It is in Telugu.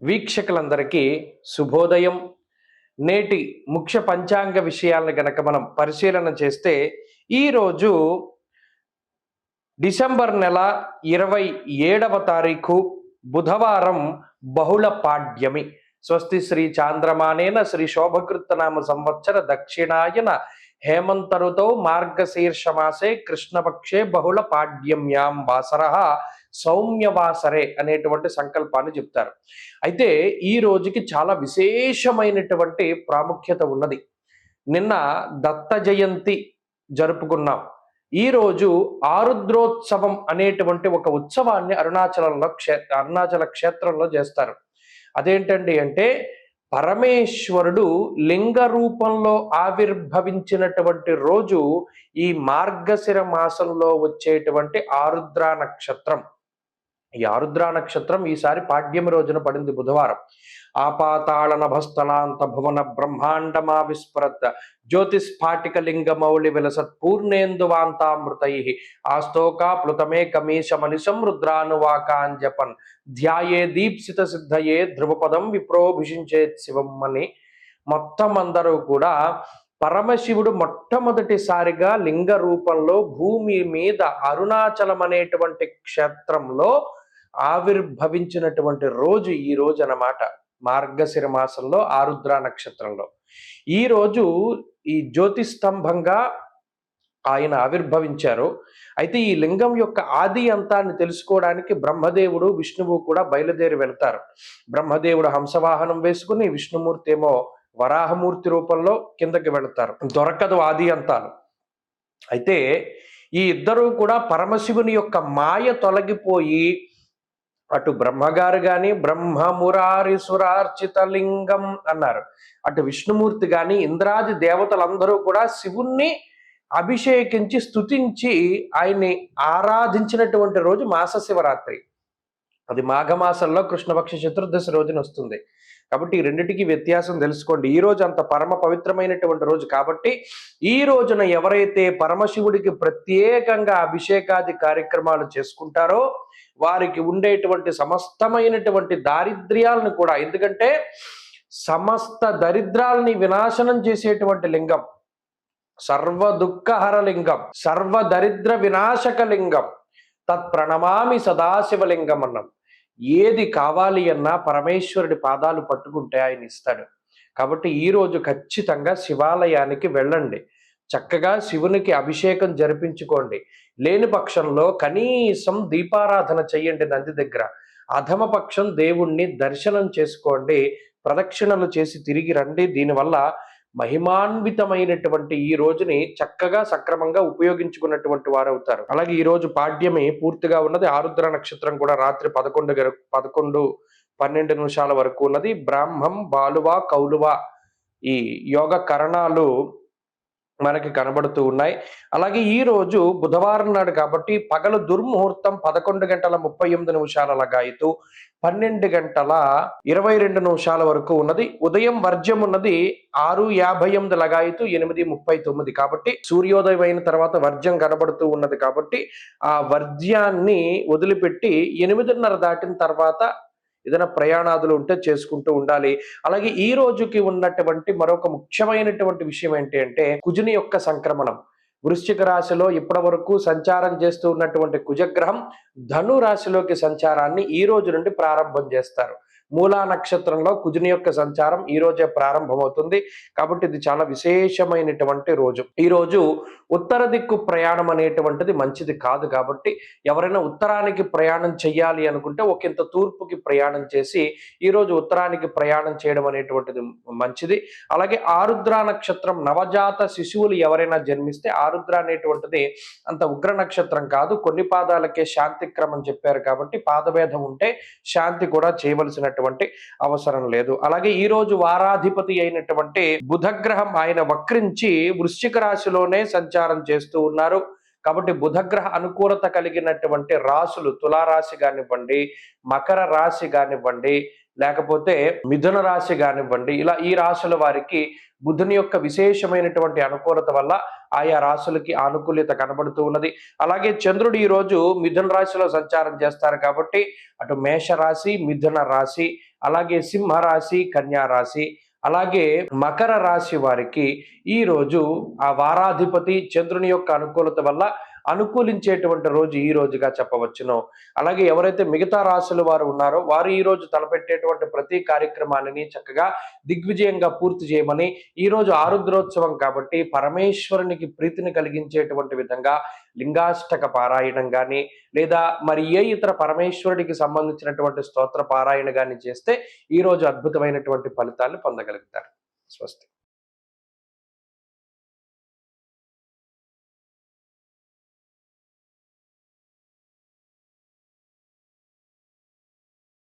వీక్షకులందరికీ శుభోదయం. నేటి ముఖ్య పంచాంగ విషయాలను గనక మనం పరిశీలన చేస్తే ఈరోజు డిసెంబర్ నెల 27వ తారీఖు బుధవారం బహుళ పాడ్యమి. స్వస్తి శ్రీ చాంద్రమానేన శ్రీ శోభకృతనామ సంవత్సర దక్షిణాయన హేమంతరుతో మార్గశీర్షమాసే కృష్ణపక్షే బహుళ పాడ్యమ్యాం వాసర సౌమ్యవాసరే అనేటువంటి సంకల్పాన్ని చెప్తారు. అయితే ఈ రోజుకి చాలా విశేషమైనటువంటి ప్రాముఖ్యత ఉన్నది. నిన్న దత్త జయంతి జరుపుకున్నాం. ఈరోజు ఆరుద్రోత్సవం అనేటువంటి ఒక ఉత్సవాన్ని అరుణాచల క్షేత్రంలో చేస్తారు. అదేంటండి అంటే పరమేశ్వరుడు లింగ రూపంలో ఆవిర్భవించినటువంటి రోజు ఈ మార్గశిర మాసంలో వచ్చేటువంటి ఆరుద్ర నక్షత్రం. ఈ ఆరుద్ర నక్షత్రం ఈసారి పాడ్యమి రోజున పడింది, బుధవారం. ఆపాతాళ నభస్థలాంత భువన బ్రహ్మాండమా విస్ఫురత్ జ్యోతిస్ఫాటిక లింగమౌళి విలసత్ పూర్ణేందువాంతామృతై ఆస్తోకా ప్లుతమే కమీశమనిశం రుద్రానువాకాంజపన్ ధ్యాయే దీప్సిత సిద్ధయే ధ్రువపదం విప్రోభిషించేత్ శివం అని మొత్తం అందరూ కూడా పరమశివుడు మొట్టమొదటిసారిగా లింగ రూపంలో భూమి మీద అరుణాచలం అనేటువంటి క్షేత్రంలో ఆవిర్భవించినటువంటి రోజు ఈ రోజు అన్నమాట. మార్గశిర మాసంలో ఆరుద్ర నక్షత్రంలో ఈ రోజు ఈ జ్యోతిస్తంభంగా ఆయన ఆవిర్భవించారు. అయితే ఈ లింగం యొక్క ఆది అంతాన్ని తెలుసుకోవడానికి బ్రహ్మదేవుడు విష్ణువు కూడా బయలుదేరి వెళ్తారు. బ్రహ్మదేవుడు హంసవాహనం వేసుకుని, విష్ణుమూర్తి ఏమో వరాహమూర్తి రూపంలో కిందకి వెళతారు. దొరకదు ఆది అంతాలు. అయితే ఈ ఇద్దరూ కూడా పరమశివుని యొక్క మాయ తొలగిపోయి అటు బ్రహ్మగారు గాని బ్రహ్మమురారి సురార్చిత లింగం అన్నారు, అటు విష్ణుమూర్తి గాని ఇంద్రాది దేవతలందరూ కూడా శివుణ్ణి అభిషేకించి స్తుతించి ఆయన్ని ఆరాధించినటువంటి రోజు మాస శివరాత్రి. అది మాఘమాసంలో కృష్ణపక్ష చతుర్దశి రోజున వస్తుంది. కాబట్టి ఈ రెండిటికి వ్యత్యాసం తెలుసుకోండి. ఈ రోజు అంత పరమ పవిత్రమైనటువంటి రోజు కాబట్టి ఈ రోజున ఎవరైతే పరమశివుడికి ప్రత్యేకంగా అభిషేకాది కార్యక్రమాలు చేసుకుంటారో వారికి ఉండేటువంటి సమస్తమైనటువంటి దారిద్ర్యాలను కూడా, ఎందుకంటే సమస్త దరిద్రాలని వినాశనం చేసేటువంటి లింగం, సర్వ దుఃఖహర లింగం, సర్వ దరిద్ర వినాశక లింగం, తత్ప్రణమామి సదాశివలింగం అన్నాం. ఏది కావాలి అన్నా పరమేశ్వరుడి పాదాలు పట్టుకుంటే ఆయన ఇస్తాడు. కాబట్టి ఈరోజు ఖచ్చితంగా శివాలయానికి వెళ్ళండి, చక్కగా శివునికి అభిషేకం జరిపించుకోండి. లేని పక్షంలో కనీసం దీపారాధన చెయ్యండి నంది దగ్గర. అధమ పక్షం దేవుణ్ణి దర్శనం చేసుకోండి, ప్రదక్షిణలు చేసి తిరిగి రండి. దీనివల్ల మహిమాన్వితమైనటువంటి ఈ రోజుని చక్కగా సక్రమంగా ఉపయోగించుకున్నటువంటి వారు అవుతారు. అలాగే ఈ రోజు పాడ్యమి పూర్తిగా ఉన్నది. ఆరుద్ర నక్షత్రం కూడా రాత్రి 11:12 వరకు ఉన్నది. బ్రాహ్మం బాలువ కౌలువ ఈ యోగ కరణాలు మనకి కనబడుతూ ఉన్నాయి. అలాగే ఈ రోజు బుధవారం నాడు కాబట్టి పగలు దుర్ముహూర్తం 11:38 లగాయితూ 12:22 వరకు ఉన్నది. ఉదయం వర్జ్యం ఉన్నది 6:58 లగాయితూ 8:39. కాబట్టి సూర్యోదయం అయిన తర్వాత వర్జ్యం కనబడుతూ ఉన్నది. కాబట్టి ఆ వర్జ్యాన్ని వదిలిపెట్టి 8:30 దాటిన తర్వాత ఏదైనా ప్రయాణాదులు ఉంటే చేసుకుంటూ ఉండాలి. అలాగే ఈ రోజుకి ఉన్నటువంటి మరొక ముఖ్యమైనటువంటి విషయం ఏంటి అంటే కుజుని యొక్క సంక్రమణం. వృశ్చిక రాశిలో ఇప్పటి వరకు సంచారం చేస్తూ ఉన్నటువంటి కుజగ్రహం ధను రాశిలోకి సంచారాన్ని ఈ రోజు నుండి ప్రారంభం చేస్తారు. మూలా నక్షత్రంలో కుజుని యొక్క సంచారం ఈ రోజే ప్రారంభమవుతుంది. కాబట్టి ఇది చాలా విశేషమైనటువంటి రోజు. ఈ రోజు ఉత్తర దిక్కు ప్రయాణం అనేటువంటిది మంచిది కాదు. కాబట్టి ఎవరైనా ఉత్తరానికి ప్రయాణం చెయ్యాలి అనుకుంటే ఒకంత తూర్పుకి ప్రయాణం చేసి ఈ రోజు ఉత్తరానికి ప్రయాణం చేయడం అనేటువంటిది మంచిది. అలాగే ఆరుద్ర నక్షత్రం నవజాత శిశువులు ఎవరైనా జన్మిస్తే, ఆరుద్ర అనేటువంటిది అంత ఉగ్ర నక్షత్రం కాదు, కొన్ని పాదాలకే శాంతి క్రమం చెప్పారు. కాబట్టి పాదభేదం ఉంటే శాంతి కూడా చేయవలసిన అవసరం లేదు. అలాగే ఈ రోజు వారాధిపతి అయినటువంటి బుధగ్రహం ఆయన వక్రించి వృశ్చిక రాశిలోనే సంచారం చేస్తూ ఉన్నారు. కాబట్టి బుధగ్రహ అనుకూలత కలిగినటువంటి రాశులు తులారాశి కానివ్వండి, మకర రాశి కానివ్వండి, లేకపోతే మిథున రాశి కానివ్వండి, ఇలా ఈ రాశుల వారికి బుధుని యొక్క విశేషమైనటువంటి అనుకూలత వల్ల ఆయా రాశులకి ఆనుకూల్యత కనబడుతూ ఉన్నది. అలాగే చంద్రుడు ఈ రోజు మిథున రాశిలో సంచారం చేస్తారు కాబట్టి అటు మేష రాశి, మిథున రాశి, అలాగే సింహ రాశి, కన్యా రాశి, అలాగే మకర రాశి వారికి ఈ రోజు ఆ వారాధిపతి చంద్రుని యొక్క అనుకూలత వల్ల అనుకూలించేటువంటి రోజు ఈ రోజుగా చెప్పవచ్చును. అలాగే ఎవరైతే మిగతా రాశుల వారు ఉన్నారో వారు ఈ రోజు తలపెట్టేటువంటి ప్రతి కార్యక్రమాన్ని చక్కగా దిగ్విజయంగా పూర్తి చేయమని, ఈ రోజు ఆరుద్రోత్సవం కాబట్టి పరమేశ్వరునికి ప్రీతిని కలిగించేటువంటి విధంగా లింగాష్టక పారాయణం కానీ, లేదా మరి ఏ ఇతర పరమేశ్వరుడికి సంబంధించినటువంటి స్తోత్ర పారాయణ కానీ చేస్తే ఈ రోజు అద్భుతమైనటువంటి ఫలితాలు పొందగలుగుతారు. స్వస్తి.